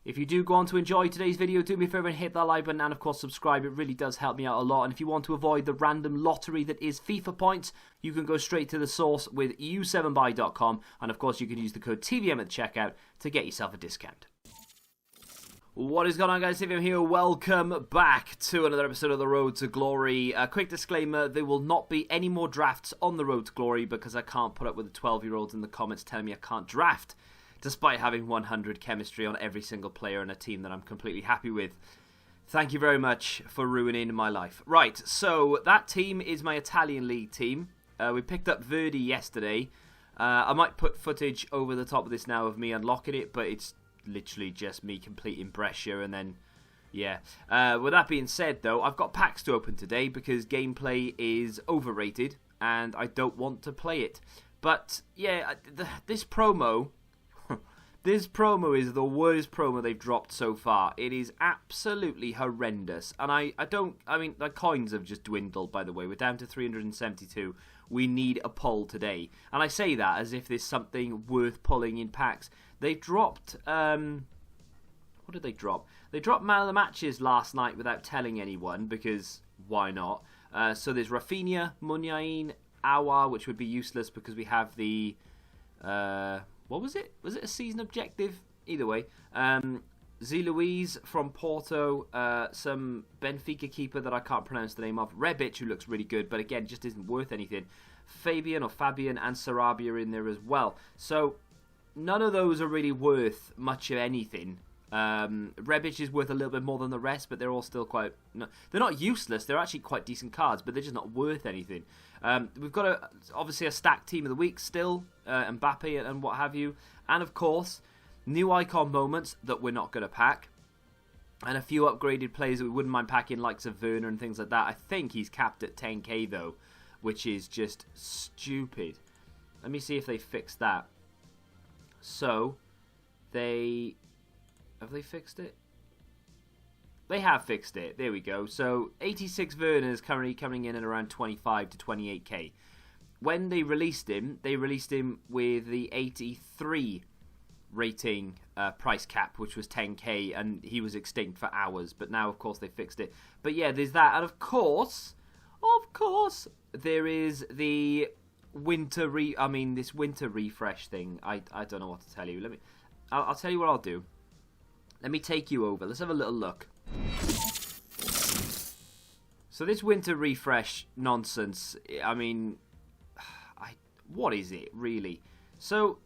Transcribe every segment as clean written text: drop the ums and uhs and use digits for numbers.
If you do go on to enjoy today's video, do me a favour and hit that like button and of course subscribe. It really does help me out a lot. And if you want to avoid the random lottery that is FIFA points, you can go straight to the source with u7buy.com. And of course you can use the code TVM at the checkout to get yourself a discount. What is going on, guys? TVM here. Welcome back to another episode of The Road to Glory. A quick disclaimer, there will not be any more drafts on The Road to Glory because I can't put up with the 12-year-olds in the comments telling me I can't draft, despite having 100 chemistry on every single player in a team that I'm completely happy with. Thank you very much for ruining my life. Right, so that team is my Italian league team. We picked up Verdi yesterday. I might put footage over the top of this now of me unlocking it, but it's literally just me completing Brescia and then, yeah. With that being said, though, I've got packs to open today because gameplay is overrated and I don't want to play it. But, yeah, this promo... This promo is the worst promo they've dropped so far. It is absolutely horrendous. And I mean, the coins have just dwindled, by the way. We're down to 372. We need a pull today. And I say that as if there's something worth pulling in packs. They dropped, what did they drop? They dropped man of the matches last night without telling anyone, because why not? So there's Rafinha, Muniain, Aouar, which would be useless because we have the... what was it? Was it a season objective? Either way. Z. Luiz from Porto. Some Benfica keeper that I can't pronounce the name of. Rebic, who looks really good, but again, just isn't worth anything. Fabian and Sarabia are in there as well. So, none of those are really worth much of anything. Rebic is worth a little bit more than the rest, but they're all still quite... No, they're not useless. They're actually quite decent cards, but they're just not worth anything. We've got obviously a stacked team of the week still, Mbappe and what have you. And of course, new icon moments that we're not going to pack. And a few upgraded players that we wouldn't mind packing, likes of Werner and things like that. I think he's capped at 10k though, which is just stupid. Let me see if they fixed that. So, have they fixed it? They have fixed it. There we go. So 86 Werner is currently coming in at around 25 to 28k. When they released him with the 83 rating price cap, which was 10k, and he was extinct for hours. But now, of course, they fixed it. But yeah, there's that. And of course, there is the this winter refresh thing. I don't know what to tell you. I'll tell you what I'll do. Let me take you over. Let's have a little look. So this winter refresh nonsense, I mean, what is it really? So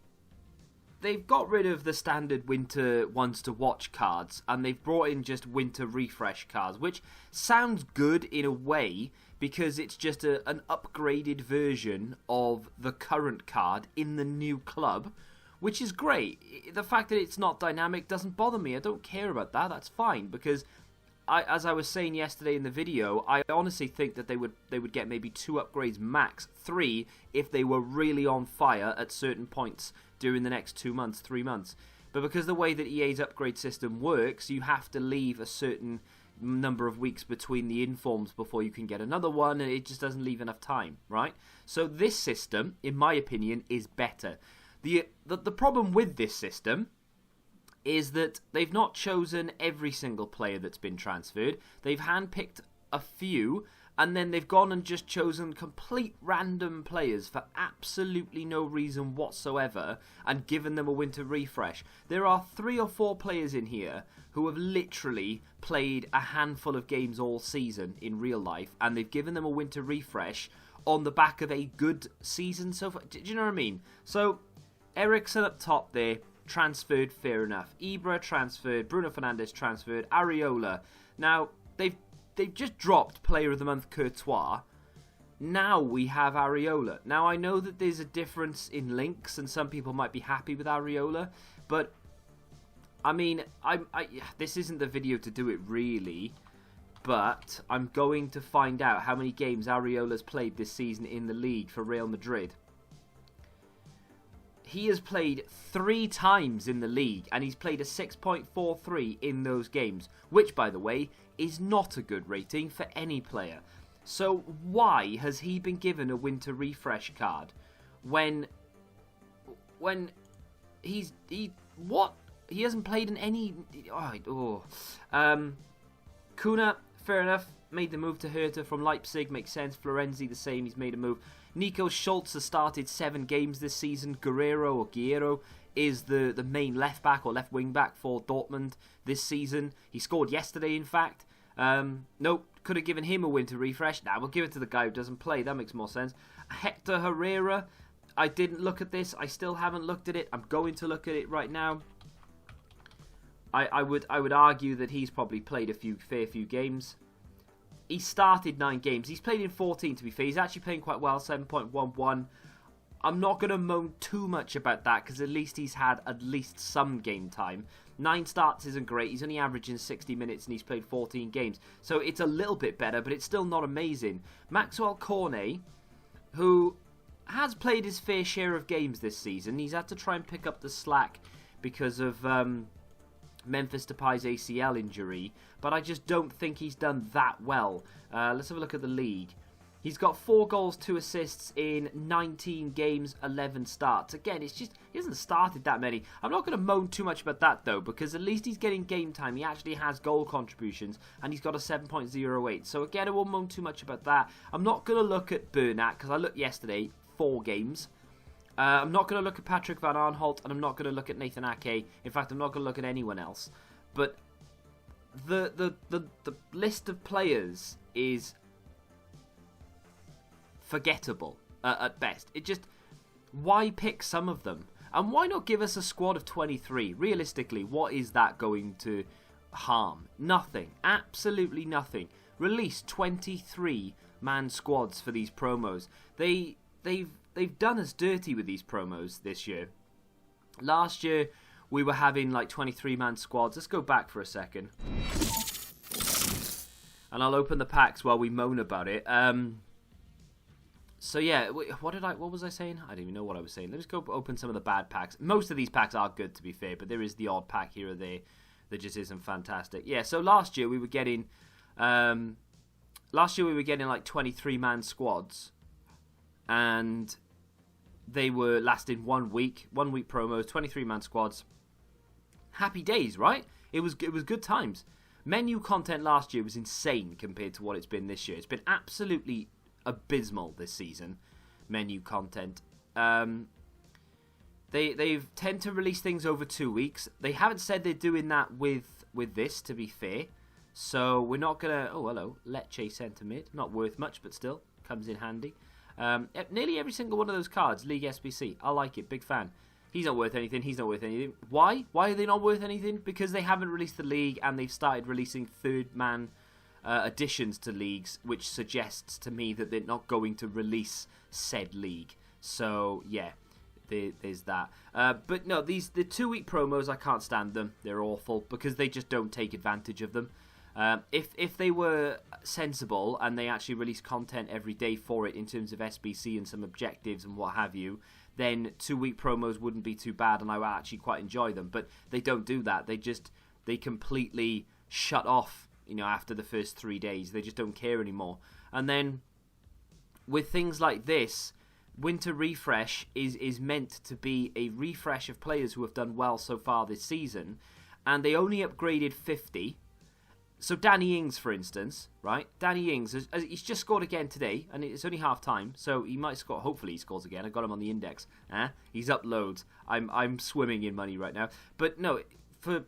they've got rid of the standard winter ones to watch cards and they've brought in just winter refresh cards, which sounds good in a way because it's just an upgraded version of the current card in the new club, which is great. The fact that it's not dynamic doesn't bother me. I don't care about that. That's fine because as I was saying yesterday in the video, I honestly think that they would get maybe 2 upgrades max, 3 if they were really on fire at certain points during the next 2 months, 3 months. But because the way that EA's upgrade system works, you have to leave a certain number of weeks between the informs before you can get another one, and it just doesn't leave enough time, right? So this system, in my opinion, is better. The problem with this system is that they've not chosen every single player that's been transferred. They've handpicked a few, and then they've gone and just chosen complete random players for absolutely no reason whatsoever and given them a winter refresh. There are 3 or 4 players in here who have literally played a handful of games all season in real life, and they've given them a winter refresh on the back of a good season so far. Do you know what I mean? So, Eriksen up top there, transferred, fair enough. Ibra transferred, Bruno Fernandes transferred, Areola. Now, they've just dropped Player of the Month Courtois. Now we have Areola. Now, I know that there's a difference in links, and some people might be happy with Areola, but, I mean, this isn't the video to do it really, but I'm going to find out how many games Areola's played this season in the league for Real Madrid. He has played 3 times in the league, and he's played a 6.43 in those games, which, by the way, is not a good rating for any player. So why has he been given a winter refresh card when what? he hasn't played in any. Kuna, fair enough. Made the move to Hertha from Leipzig, makes sense. Florenzi the same, he's made a move. Nico Schultz has started 7 games this season. Guerrero is the main left back or left wing back for Dortmund this season. He scored yesterday, in fact. Nope, could have given him a winter refresh. Nah, we'll give it to the guy who doesn't play. That makes more sense. Hector Herrera, I didn't look at this. I still haven't looked at it. I'm going to look at it right now. I would argue that he's probably played a fair few games. He started 9 games. He's played in 14, to be fair. He's actually playing quite well, 7.11. I'm not going to moan too much about that, because at least he's had at least some game time. 9 starts isn't great. He's only averaging 60 minutes, and he's played 14 games. So it's a little bit better, but it's still not amazing. Maxwell Cornet, who has played his fair share of games this season. He's had to try and pick up the slack because of Memphis Depay's ACL injury, but I just don't think he's done that well. Let's have a look at the league. He's got 4 goals, 2 assists in 19 games, 11 starts. Again, it's just, he hasn't started that many. I'm not going to moan too much about that, though, because at least he's getting game time. He actually has goal contributions, and he's got a 7.08. So again, I won't moan too much about that. I'm not going to look at Bernat, because I looked yesterday, 4 games. I'm not going to look at Patrick Van Aanholt, and I'm not going to look at Nathan Ake. In fact, I'm not going to look at anyone else. But the list of players is forgettable at best. It just, why pick some of them? And why not give us a squad of 23? Realistically, what is that going to harm? Nothing. Absolutely nothing. Release 23-man squads for these promos. They've done us dirty with these promos this year. Last year, we were having like 23-man squads. Let's go back for a second. And I'll open the packs while we moan about it. So yeah, what was I saying? I don't even know what I was saying. Let's go open some of the bad packs. Most of these packs are good, to be fair, but there is the odd pack here or there that just isn't fantastic. Yeah, so last year we were getting like 23-man squads, and they were lasting 1 week promos, 23-man squads. Happy days, right? It was good times. Menu content last year was insane compared to what it's been this year. It's been absolutely abysmal this season. Menu content. They tend to release things over 2 weeks. They haven't said they're doing that with this, to be fair. So we're not gonna. Oh, hello, Lecce centre mid. Not worth much, but still comes in handy. Nearly every single one of those cards, League SBC. I like it. Big fan. He's not worth anything. He's not worth anything. Why? Why are they not worth anything? Because they haven't released the league, and they've started releasing third-man additions to leagues, which suggests to me that they're not going to release said league. So yeah, there's that. But no, the 2-week promos, I can't stand them. They're awful because they just don't take advantage of them. If they were sensible and they actually release content every day for it in terms of SBC and some objectives and what have you, then 2-week promos wouldn't be too bad, and I would actually quite enjoy them. But they don't do that. They completely shut off. After the first 3 days, they just don't care anymore. And then with things like this, Winter Refresh is meant to be a refresh of players who have done well so far this season, and they only upgraded 50. So Danny Ings, for instance, right? Danny Ings, he's just scored again today, and it's only half time, so he might score. Hopefully he scores again. I got him on the index. He's up loads. I'm swimming in money right now. But no, for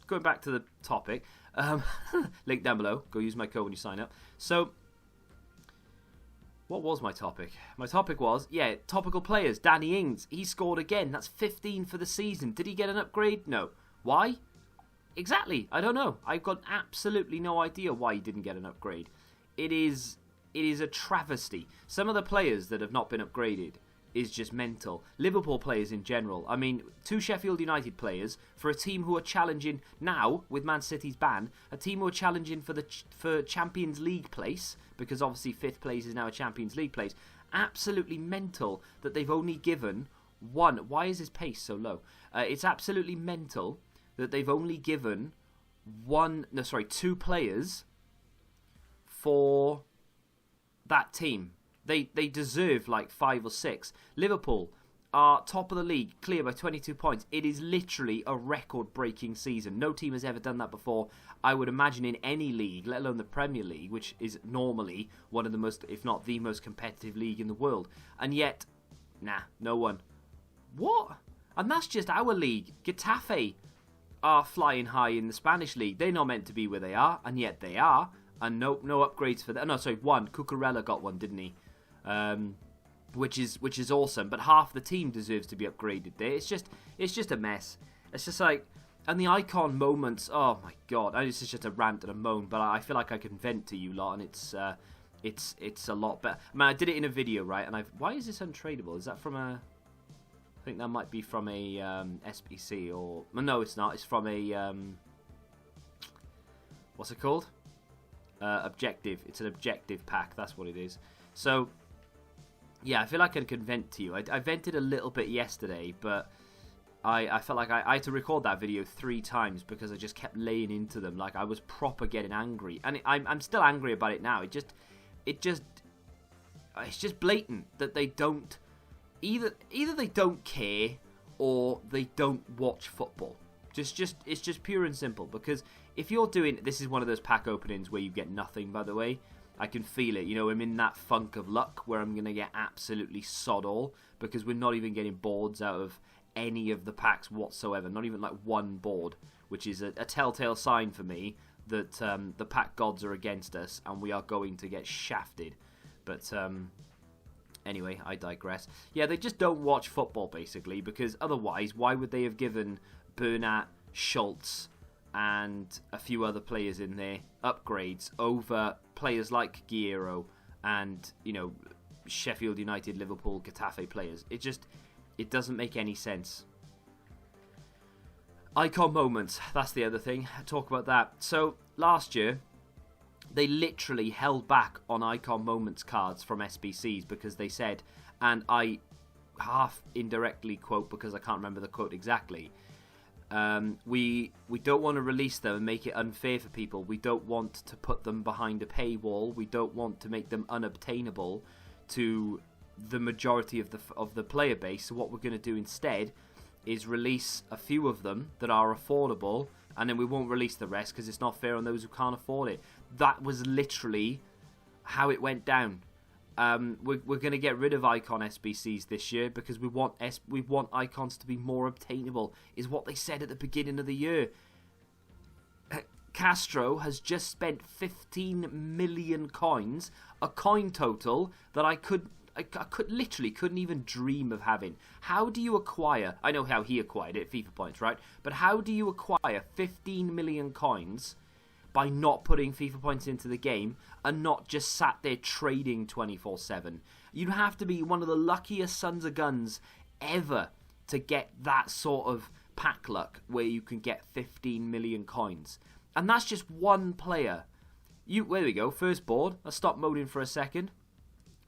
going back to the topic, link down below. Go use my code when you sign up. So, what was my topic? My topic was, topical players. Danny Ings, he scored again. That's 15 for the season. Did he get an upgrade? No. Why? Exactly. I don't know. I've got absolutely no idea why he didn't get an upgrade. It is a travesty. Some of the players that have not been upgraded is just mental. Liverpool players in general. I mean, 2 Sheffield United players for a team who are challenging now with Man City's ban, a team who are challenging for Champions League place, because obviously 5th place is now a Champions League place. Absolutely mental that they've only given one. Why is his pace so low? It's absolutely mental that they've only given 2 players for that team. They deserve like 5 or 6. Liverpool, are top of the league, clear by 22 points. It is literally a record-breaking season. No team has ever done that before, I would imagine, in any league, let alone the Premier League, which is normally one of the most, if not the most competitive league in the world. And yet, nah, no one. What? And that's just our league. Getafe are flying high in the Spanish league. They're not meant to be where they are, and yet they are. And no upgrades for that. No, sorry, one. Cucurella got one, didn't he? Which is awesome, but half the team deserves to be upgraded there. It's just a mess. It's just like, and the icon moments. Oh my god, this is just a rant and a moan, but I feel like I can vent to you lot, and it's a lot better. I mean, I did it in a video, right? And why is this untradeable? Is that from a? I think that might be from a SBC or no, it's not. It's from a what's it called? Objective. It's an objective pack. That's what it is. So. Yeah, I feel like I can vent to you. I vented a little bit yesterday, but I felt like I had to record that video 3 times because I just kept laying into them. Like, I was proper getting angry. And I'm still angry about it now. It's just blatant that they don't... Either they don't care or they don't watch football. It's just pure and simple. Because if you're doing... This is one of those pack openings where you get nothing, by the way. I can feel it, I'm in that funk of luck where I'm going to get absolutely sod all because we're not even getting boards out of any of the packs whatsoever, not even like one board, which is a telltale sign for me that the pack gods are against us and we are going to get shafted. But anyway, I digress. Yeah, they just don't watch football basically because otherwise, why would they have given Bernat, Schultz, and a few other players in there upgrades over players like Guerrero and Sheffield United, Liverpool, Getafe players? It doesn't make any sense. Icon moments, that's the other thing. Talk about that. So last year they literally held back on icon moments cards from SBCs because they said, and I half indirectly quote because I can't remember the quote exactly, we don't want to release them and make it unfair for people. We don't want to put them behind a paywall. We don't want to make them unobtainable to the majority of the player base. So what we're going to do instead is release a few of them that are affordable, and then we won't release the rest because it's not fair on those who can't afford it. That was literally how it went down. We're going to get rid of icon SBCs this year because we want icons to be more obtainable, is what they said at the beginning of the year. Castro has just spent 15 million coins, a coin total that I literally couldn't even dream of having. How do you acquire? I know how he acquired it, FIFA points, right? But how do you acquire 15 million coins by not putting FIFA points into the game and not just sat there trading 24/7. You'd have to be one of the luckiest sons of guns ever to get that sort of pack luck where you can get 15 million coins. And that's just one player. There we go, first board. Let's stop moding for a second.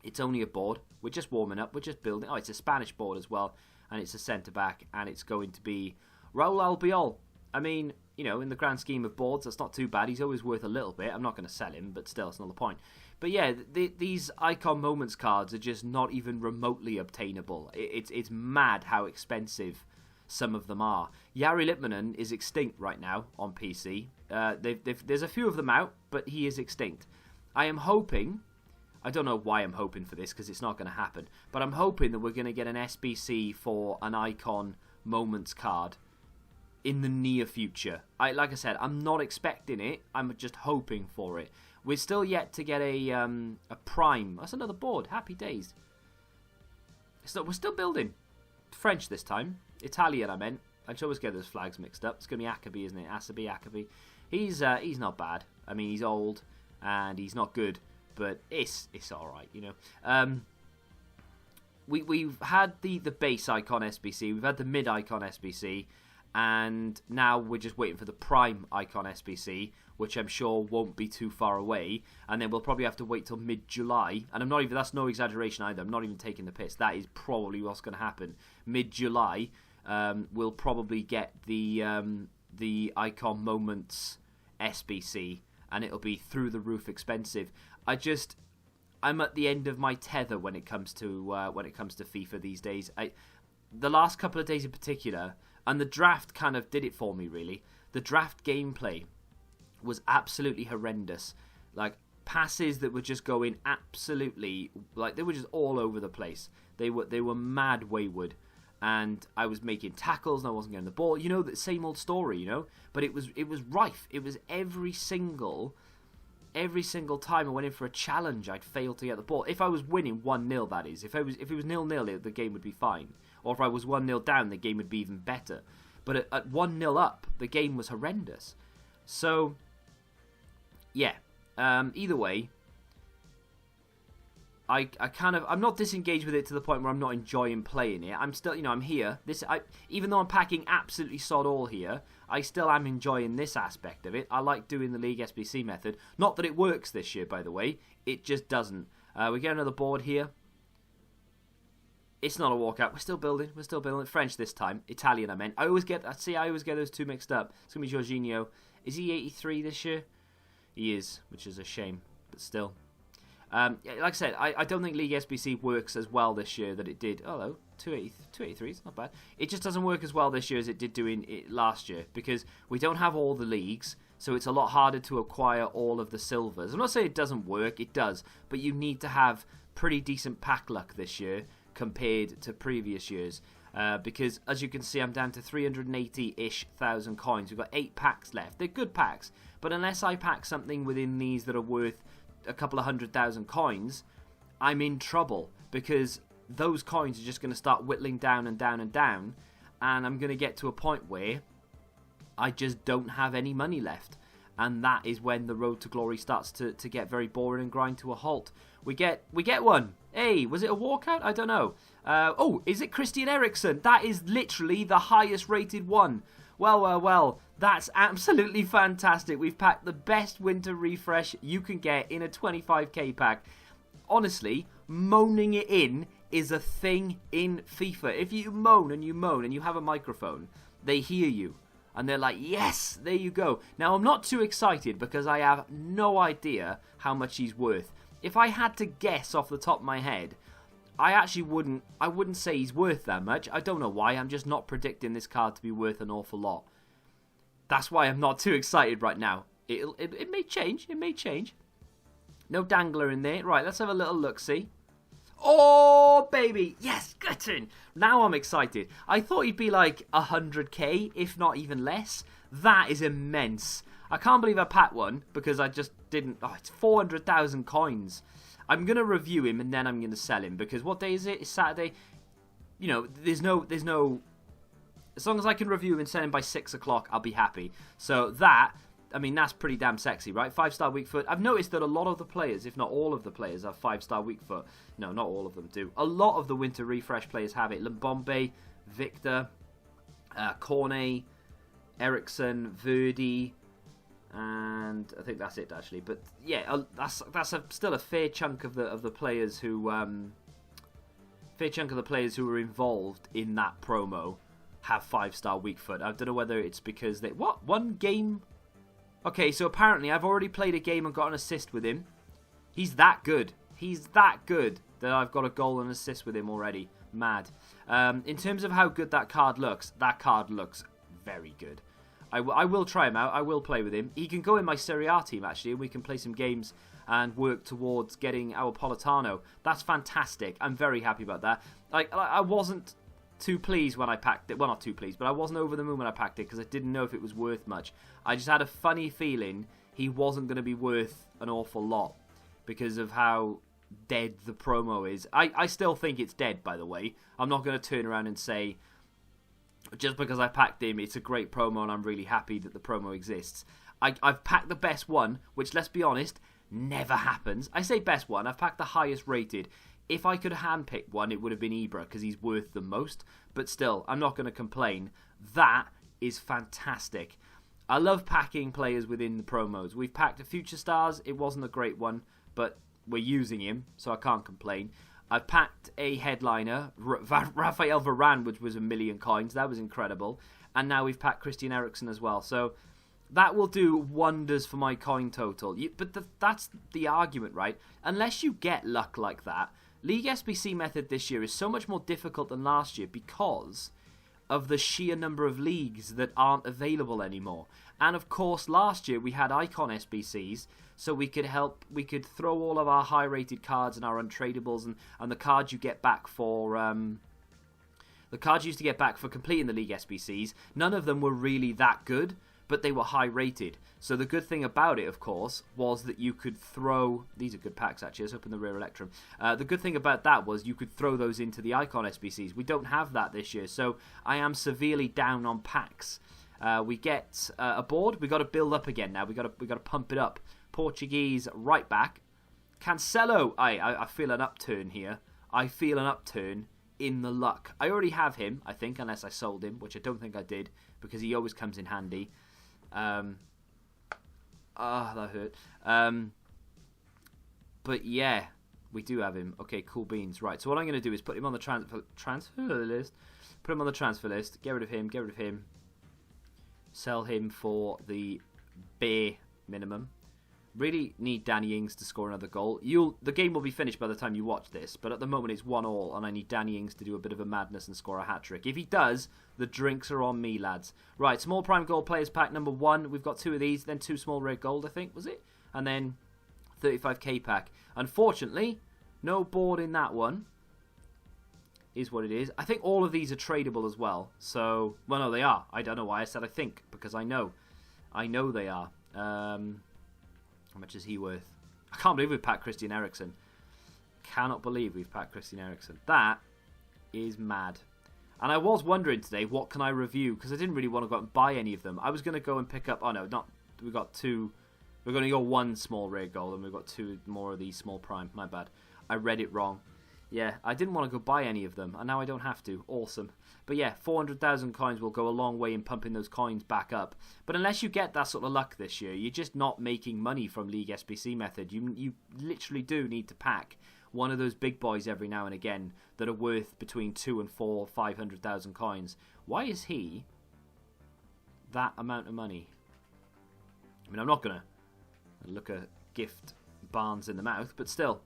It's only a board. We're just warming up. We're just building. Oh, it's a Spanish board as well. And it's a centre-back. And it's going to be Raul Albiol. I mean, in the grand scheme of boards, that's not too bad. He's always worth a little bit. I'm not going to sell him, but still, it's not the point. But yeah, these Icon Moments cards are just not even remotely obtainable. It's mad how expensive some of them are. Jari Litmanen is extinct right now on PC. There's a few of them out, but he is extinct. I am hoping... I don't know why I'm hoping for this, because it's not going to happen. But I'm hoping that we're going to get an SBC for an Icon Moments card in the near future. Like I said, I'm not expecting it. I'm just hoping for it. We're still yet to get a Prime. That's another board. Happy days. We're still building. French this time. Italian, I meant. I always get those flags mixed up. It's going to be Akabi, isn't it? Akabi. He's not bad. I mean, he's old and he's not good, but it's all right, We've had the base Icon SBC. We've had the mid Icon SBC. And now we're just waiting for the Prime Icon SBC, which I'm sure won't be too far away. And then we'll probably have to wait till mid-July. And that's no exaggeration either. I'm not even taking the piss. That is probably what's going to happen. Mid-July, we'll probably get the Icon Moments SBC, and it'll be through the roof expensive. I'm at the end of my tether when it comes to FIFA these days. the last couple of days in particular, and the draft kind of did it for me, really. The draft gameplay was absolutely horrendous. Like, passes that were just going absolutely, like, they were just all over the place. They were mad wayward. And I was making tackles and I wasn't getting the ball. You know, the same old story, you know? But it was rife. It was every single time I went in for a challenge, I'd fail to get the ball. If I was winning 1-0, that is. If it was 0-0, the game would be fine. Or if I was 1-0 down, the game would be even better. But at 1-0 up, the game was horrendous. So, yeah. Either way, I'm not disengaged with it to the point where I'm not enjoying playing it. I'm still, I'm here. Even though I'm packing absolutely sod all here, I still am enjoying this aspect of it. I like doing the League SBC method. Not that it works this year, by the way. It just doesn't. We get another board here. It's not a walkout. We're still building. French this time. Italian, I meant. I always get those two mixed up. It's going to be Jorginho. Is he 83 this year? He is, which is a shame, but still. Like I said, I don't think League SBC works as well this year that it did. Hello, 283 is not bad. It just doesn't work as well this year as it did doing it last year, because we don't have all the leagues, so it's a lot harder to acquire all of the silvers. I'm not saying it doesn't work, it does, but you need to have pretty decent pack luck this year compared to previous years. Because, as you can see, I'm down to 380-ish thousand coins. We've got 8 packs left. They're good packs, but unless I pack something within these that are worth a couple of 100,000 coins, I'm in trouble, because those coins are just going to start whittling down and down and down, and I'm going to get to a point where I just don't have any money left, and that is when the road to glory starts to get very boring and grind to a halt. We get one. Hey, was it a walkout? I don't know. Oh, is it Christian Eriksen? That is literally the highest rated one. Well, that's absolutely fantastic. We've packed the best winter refresh you can get in a 25k pack. Honestly, moaning it in is a thing in FIFA. If you moan and you have a microphone, they hear you. And they're like, yes, there you go. Now, I'm not too excited because I have no idea how much he's worth. If I had to guess off the top of my head, I wouldn't say he's worth that much. I don't know why. I'm just not predicting this card to be worth an awful lot. That's why I'm not too excited right now. It may change. It may change. No dangler in there. Right, let's have a little look-see. Oh, baby. Yes, gotten. Now I'm excited. I thought he'd be like 100k, if not even less. That is immense. I can't believe I packed one because I just didn't. Oh, it's 400,000 coins. I'm going to review him and then I'm going to sell him, because what day is it? It's Saturday. You know, there's no. As long as I can review him and sell him by 6 o'clock, I'll be happy. So that's pretty damn sexy, right? 5-star weak foot. I've noticed that a lot of the players, if not all of the players, have 5-star weak foot. No, not all of them do. A lot of the winter refresh players have it. Lambombe, Victor, Cornet, Eriksen, Verdi, and I think that's it actually. But yeah, that's still a fair chunk of the players who were involved in that promo have 5-star weak foot. I don't know whether it's because they one game. Okay, so apparently I've already played a game and got an assist with him. He's that good. He's that good that I've got a goal and assist with him already. Mad. In terms of how good that card looks very good. I will try him out. I will play with him. He can go in my Serie A team, actually, and we can play some games and work towards getting our Politano. That's fantastic. I'm very happy about that. I wasn't too pleased when I packed it. Well, not too pleased, but I wasn't over the moon when I packed it because I didn't know if it was worth much. I just had a funny feeling he wasn't going to be worth an awful lot because of how dead the promo is. I still think it's dead, by the way. I'm not going to turn around and say, just because I packed him, it's a great promo and I'm really happy that the promo exists. I've packed the best one, which, let's be honest, never happens. I say best one, I've packed the highest rated. If I could handpick one, it would have been Ibra because he's worth the most. But still, I'm not going to complain. That is fantastic. I love packing players within the promos. We've packed a Future Stars. It wasn't a great one, but we're using him, so I can't complain. I've packed a headliner, Raphael Varane, which was 1 million coins. That was incredible. And now we've packed Christian Eriksen as well. So that will do wonders for my coin total. But that's the argument, right? Unless you get luck like that, League SBC method this year is so much more difficult than last year because of the sheer number of leagues that aren't available anymore. And of course, last year we had icon SBCs, so we could throw all of our high-rated cards and our untradables and the cards you get back for the cards you used to get back for completing the League SBCs. None of them were really that good, but they were high-rated. So the good thing about it, of course, was that you could throw... These are good packs, actually. Let's open the Rare Electrum. The good thing about that was you could throw those into the Icon SBCs. We don't have that this year, so I am severely down on packs. We get a board. We got to build up again now. We got to pump it up. Portuguese right back. Cancelo. I feel an upturn here. I feel an upturn in the luck. I already have him, I think, unless I sold him, which I don't think I did, because he always comes in handy. That hurt. But yeah, we do have him. Okay, cool beans. Right, so what I'm going to do is put him on the transfer list. Put him on the transfer list. Get rid of him. Get rid of him. Sell him for the bare minimum. Really need Danny Ings to score another goal. The game will be finished by the time you watch this, but at the moment it's 1-1, and I need Danny Ings to do a bit of a madness and score a hat-trick. If he does, the drinks are on me, lads. Right, small prime gold players pack number 1. We've got 2 of these, then 2 small red gold, I think, was it? And then 35k pack. Unfortunately, no board in that one. Is what it is. I think all of these are tradable as well. So, well, no, they are. I don't know why I said I think, because I know. I know they are. How much is he worth? I can't believe we've packed Christian Eriksen. Cannot believe we've packed Christian Eriksen. That is mad. And I was wondering today, what can I review? Because I didn't really want to go out and buy any of them. I was going to go and pick up... Oh, no, not... We've got 2... We're going to go 1 small rare gold, and we've got 2 more of these small prime. My bad. I read it wrong. Yeah, I didn't want to go buy any of them, and now I don't have to. Awesome. But yeah, 400,000 coins will go a long way in pumping those coins back up. But unless you get that sort of luck this year, you're just not making money from League SBC method. You literally do need to pack one of those big boys every now and again that are worth between 2 and 4, 500,000 coins. Why is he that amount of money? I mean, I'm not going to look a gift Barnes in the mouth, but still.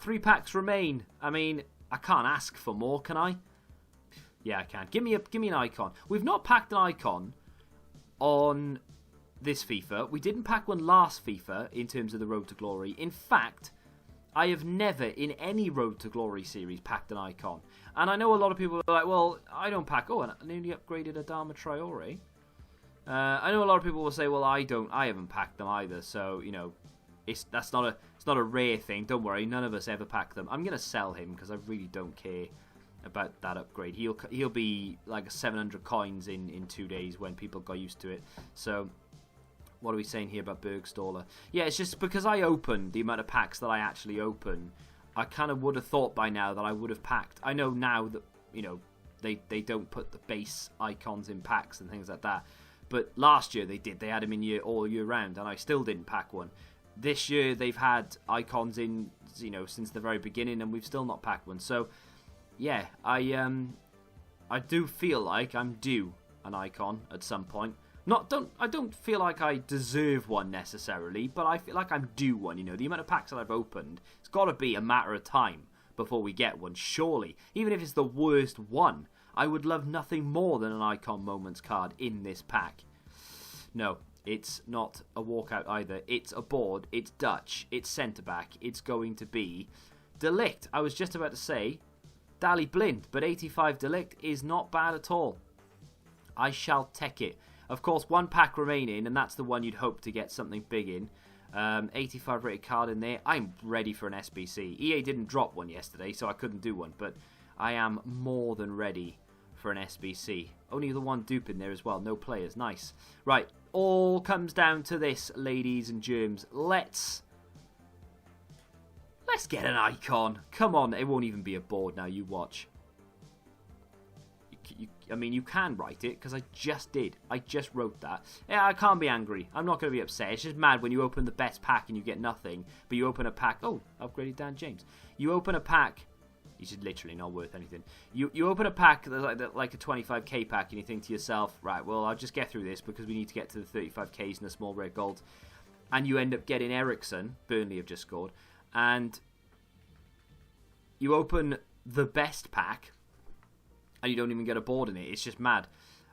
3 packs remain. I mean, I can't ask for more, can I? Yeah, I can. Give me an icon. We've not packed an icon on this FIFA. We didn't pack one last FIFA in terms of the Road to Glory. In fact, I have never in any Road to Glory series packed an icon. And I know a lot of people are like, well, I don't pack... Oh, and I nearly upgraded Adama Traore. I know a lot of people will say, well, I haven't packed them either. So, you know, it's not a rare thing. Don't worry, none of us ever pack them. I'm going to sell him because I really don't care about that upgrade. He'll be like 700 coins in 2 days when people got used to it. So what are we saying here about Bergstaller? Yeah, it's just because I opened the amount of packs that I actually open, I kind of would have thought by now that I would have packed. I know now that, you know, they don't put the base icons in packs and things like that. But last year they did. They had them in all year round, and I still didn't pack one. This year they've had icons in, you know, since the very beginning, and we've still not packed one. So yeah, I do feel like I'm due an icon at some point. I don't feel like I deserve one necessarily, but I feel like I'm due one. You know, the amount of packs that I've opened, it's got to be a matter of time before we get one. Surely, even if it's the worst one, I would love nothing more than an Icon Moments card in this pack. No, it's not a walkout either. It's a board. It's Dutch. It's centre back. It's going to be De Ligt. I was just about to say Dali Blind, but 85 De Ligt is not bad at all. I shall take it. Of course, 1 pack remaining, and that's the one you'd hope to get something big in. 85 rated card in there. I'm ready for an SBC. EA didn't drop one yesterday, so I couldn't do one, but I am more than ready for an SBC. Only the 1 dupe in there as well. No players. Nice. Right. All comes down to this, ladies and germs. Let's get an icon. Come on. It won't even be a board now. You watch. I mean, you can write it, because I just did. I just wrote that. Yeah, I can't be angry. I'm not going to be upset. It's just mad when you open the best pack and you get nothing, but you open a pack... Oh, upgraded Dan James. You open a pack... He's just literally not worth anything. You open a pack that's like a 25k pack, and you think to yourself, right, well, I'll just get through this because we need to get to the 35ks and the small red gold. And you end up getting Eriksen. Burnley have just scored. And you open the best pack and you don't even get a board in it. It's just mad.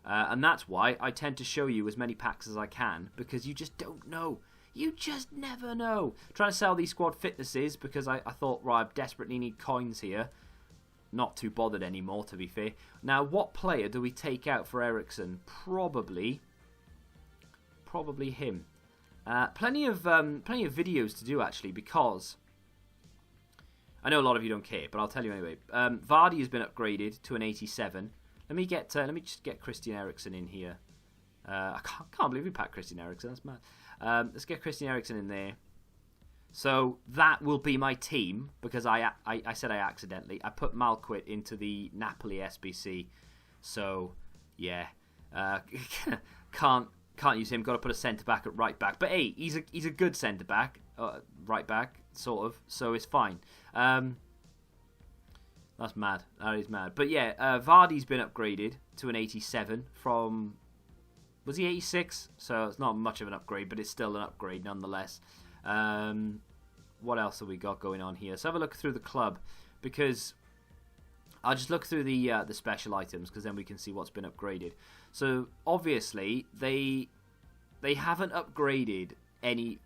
And that's why I tend to show you as many packs as I can, because you just don't know. You just never know. Trying to sell these squad fitnesses because I thought, right, I desperately need coins here. Not too bothered anymore, to be fair. Now, what player do we take out for Eriksen? Probably him. Plenty of videos to do, actually, because I know a lot of you don't care, but I'll tell you anyway. Vardy has been upgraded to an 87. Let me just get Christian Eriksen in here. I can't believe we packed Christian Eriksen. That's mad. Let's get Christian Eriksen in there. So that will be my team, because I said I accidentally. I put Malquit into the Napoli SBC. So yeah, can't use him. Got to put a centre back at right back. But hey, he's a good centre back, right back sort of. So it's fine. That's mad. That is mad. But yeah, Vardy's been upgraded to an 87 from, was he 86? So it's not much of an upgrade, but it's still an upgrade nonetheless. What else have we got going on here? So have a look through the club, because I'll just look through the special items, because then we can see what's been upgraded. So obviously they haven't upgraded any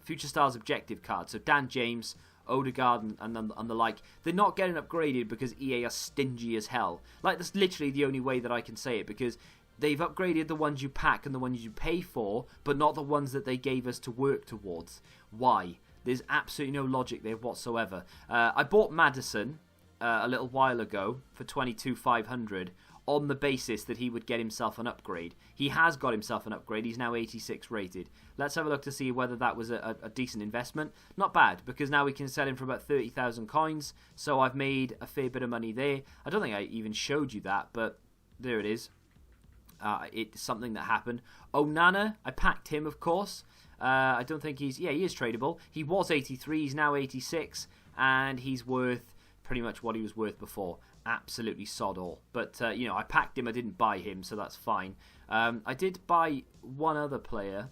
Future Stars objective cards. So Dan James, Odegaard and the like, they're not getting upgraded because EA are stingy as hell. Like, that's literally the only way that I can say it, because they've upgraded the ones you pack and the ones you pay for, but not the ones that they gave us to work towards. Why? There's absolutely no logic there whatsoever. I bought Madison a little while ago for 22,500 on the basis that he would get himself an upgrade. He has got himself an upgrade. He's now 86 rated. Let's have a look to see whether that was a decent investment. Not bad, because now we can sell him for about 30,000 coins, so I've made a fair bit of money there. I don't think I even showed you that, but there it is. It's something that happened. Onana, I packed him, of course. I don't think he is tradable. He was 83, he's now 86, and he's worth pretty much what he was worth before. Absolutely sod all. But, I packed him, I didn't buy him, so that's fine. I did buy one other player,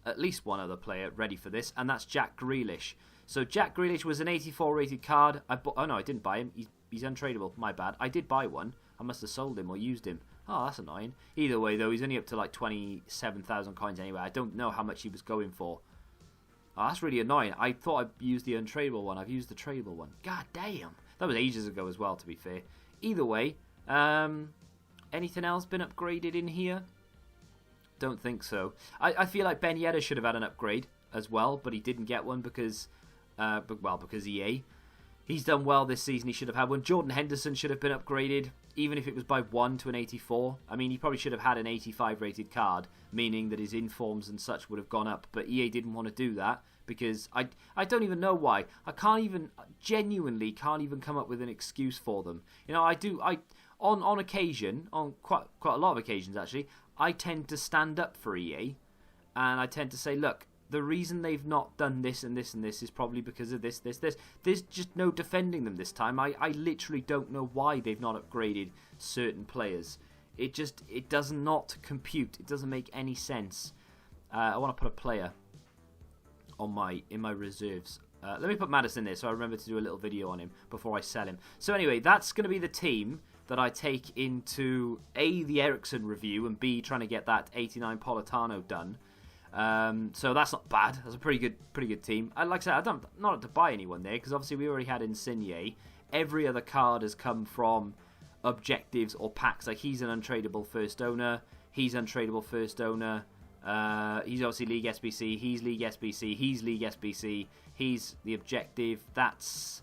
at least one other player, ready for this, and that's Jack Grealish. So Jack Grealish was an 84 rated card. I didn't buy him. He's untradeable. My bad. I did buy one. I must have sold him or used him. Oh, that's annoying. Either way, though, he's only up to like 27,000 coins anyway. I don't know how much he was going for. Oh, that's really annoying. I thought I used the untradeable one. I've used the tradable one. God damn. That was ages ago as well, to be fair. Either way, anything else been upgraded in here? Don't think so. I feel like Ben Yedder should have had an upgrade as well, but he didn't get one because EA. He's done well this season. He should have had one. Jordan Henderson should have been upgraded, even if it was by 1 to an 84. I mean, he probably should have had an 85 rated card, meaning that his informs and such would have gone up. But EA didn't want to do that because I don't even know why. Genuinely can't even come up with an excuse for them. On occasion, on quite a lot of occasions actually, I tend to stand up for EA, and I tend to say, look, the reason they've not done this and this and this is probably because of this. There's just no defending them this time. I literally don't know why they've not upgraded certain players. It does not compute. It doesn't make any sense. I want to put a player in my reserves. Let me put Madison there so I remember to do a little video on him before I sell him. So anyway, that's going to be the team that I take into A, the Eriksen review, and B, trying to get that 89 Politano done. So that's not bad. That's a pretty good team. Like I said, not have to buy anyone there because obviously we already had Insigne. Every other card has come from objectives or packs. Like, he's an untradeable first owner. He's untradeable first owner. He's obviously League SBC. He's League SBC. He's League SBC. He's the objective. That's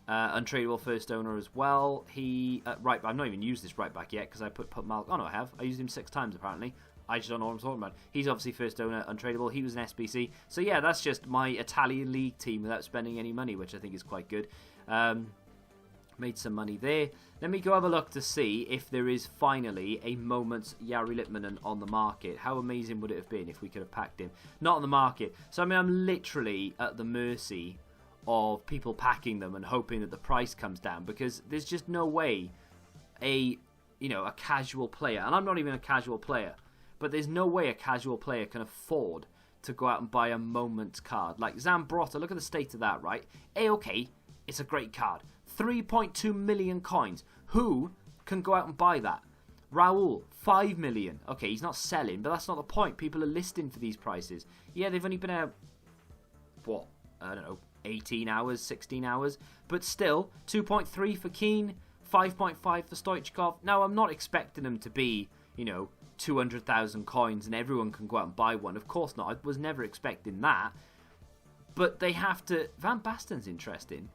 untradeable first owner as well. I've not even used this right back yet because I put Mal. Oh no, I have. I used him 6 times apparently. I just don't know what I'm talking about. He's obviously first owner, untradeable. He was an SBC. So yeah, that's just my Italian league team without spending any money, which I think is quite good. Made some money there. Let me go have a look to see if there is finally a moment's Jari Litmanen on the market. How amazing would it have been if we could have packed him? Not on the market. So I mean, I'm literally at the mercy of people packing them and hoping that the price comes down, because there's just no way a casual player, and I'm not even a casual player, but there's no way a casual player can afford to go out and buy a moment's card. Like Zambrotta, look at the state of that, right? Okay, it's a great card. 3.2 million coins. Who can go out and buy that? Raul, 5 million. Okay, he's not selling, but that's not the point. People are listing for these prices. Yeah, they've only been out, what, I don't know, 18 hours, 16 hours. But still, 2.3 for Keane, 5.5 for Stoichkov. Now, I'm not expecting them to be, 200,000 coins and everyone can go out and buy one. Of course not. I was never expecting that. But they have to... Van Basten's interesting.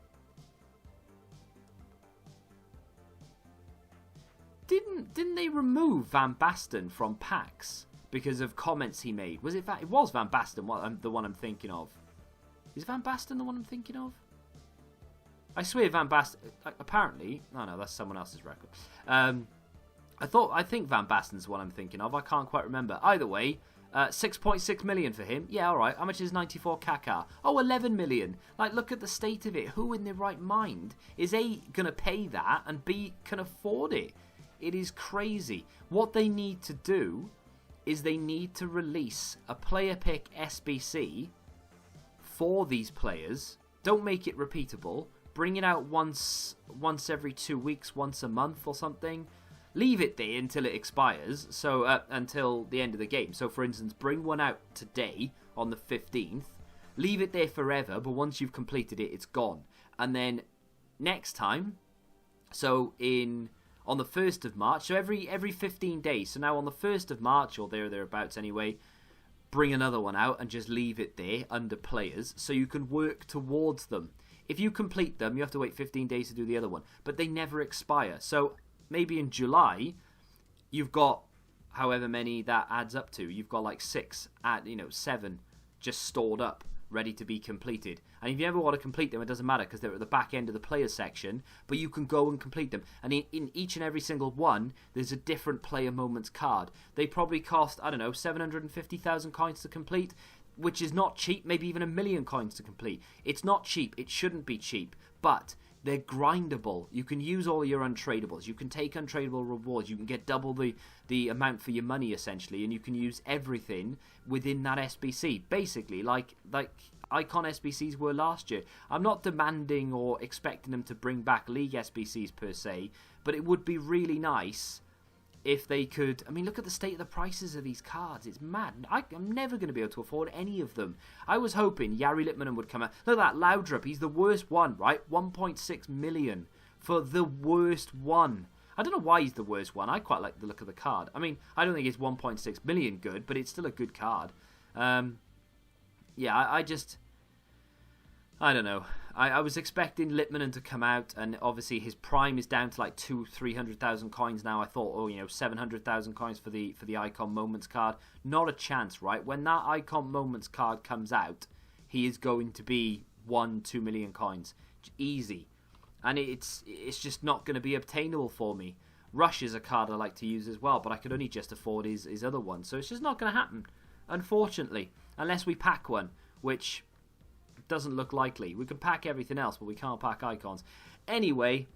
Didn't they remove Van Basten from packs because of comments he made? Was it it was Van Basten the one I'm thinking of? Is Van Basten the one I'm thinking of? I swear Van Basten... apparently... No, that's someone else's record. I think Van Basten's the one I'm thinking of. I can't quite remember. Either way, 6.6 million for him. Yeah, all right. How much is 94 Kaká? Oh, 11 million. Look at the state of it. Who in their right mind is A, going to pay that, and B, can afford it? It is crazy. What they need to do is they need to release a player pick SBC for these players. Don't make it repeatable. Bring it out once every 2 weeks, once a month or something. Leave it there until it expires, so until the end of the game. So, for instance, bring one out today on the 15th. Leave it there forever, but once you've completed it, it's gone. And then next time, so on the 1st of March, so every 15 days. So now on the 1st of March, or thereabouts anyway, bring another one out and just leave it there under players so you can work towards them. If you complete them, you have to wait 15 days to do the other one, but they never expire. So maybe in July, you've got however many that adds up to. You've got like 7 just stored up, ready to be completed. And if you ever want to complete them, it doesn't matter because they're at the back end of the player section, but you can go and complete them. And in each and every single one, there's a different player moments card. They probably cost, 750,000 coins to complete, which is not cheap, maybe even 1 million coins to complete. It's not cheap. It shouldn't be cheap, but they're grindable. You can use all your untradables. You can take untradeable rewards. You can get double the amount for your money, essentially, and you can use everything within that SBC. Basically, like Icon SBCs were last year. I'm not demanding or expecting them to bring back League SBCs per se, but it would be really nice if they could. I mean, look at the state of the prices of these cards. It's mad. I'm never going to be able to afford any of them. I was hoping Jari Litmanen would come out. Look at that, Laudrup. He's the worst one, right? 1.6 million for the worst one. I don't know why he's the worst one. I quite like the look of the card. I mean, I don't think it's 1.6 million good, but it's still a good card. I don't know. I was expecting Litmanen to come out, and obviously his prime is down to like 200,000-300,000 coins now. I thought, 700,000 coins for the Icon Moments card. Not a chance, right? When that Icon Moments card comes out, he is going to be 1-2 million coins. Easy. And it's just not going to be obtainable for me. Rush is a card I like to use as well, but I could only just afford his other one. So it's just not going to happen, unfortunately, unless we pack one, which doesn't look likely. We can pack everything else, but we can't pack icons. Anyway,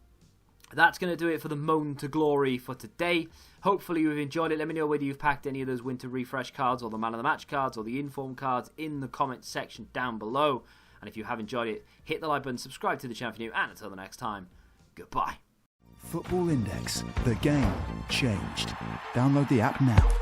that's going to do it for the Moan to Glory for today. Hopefully you've enjoyed it. Let me know whether you've packed any of those Winter Refresh cards or the Man of the Match cards or the Inform cards in the comments section down below. And if you have enjoyed it, hit the like button, subscribe to the channel for new, and until the next time, goodbye. Football Index. The game changed. Download the app now.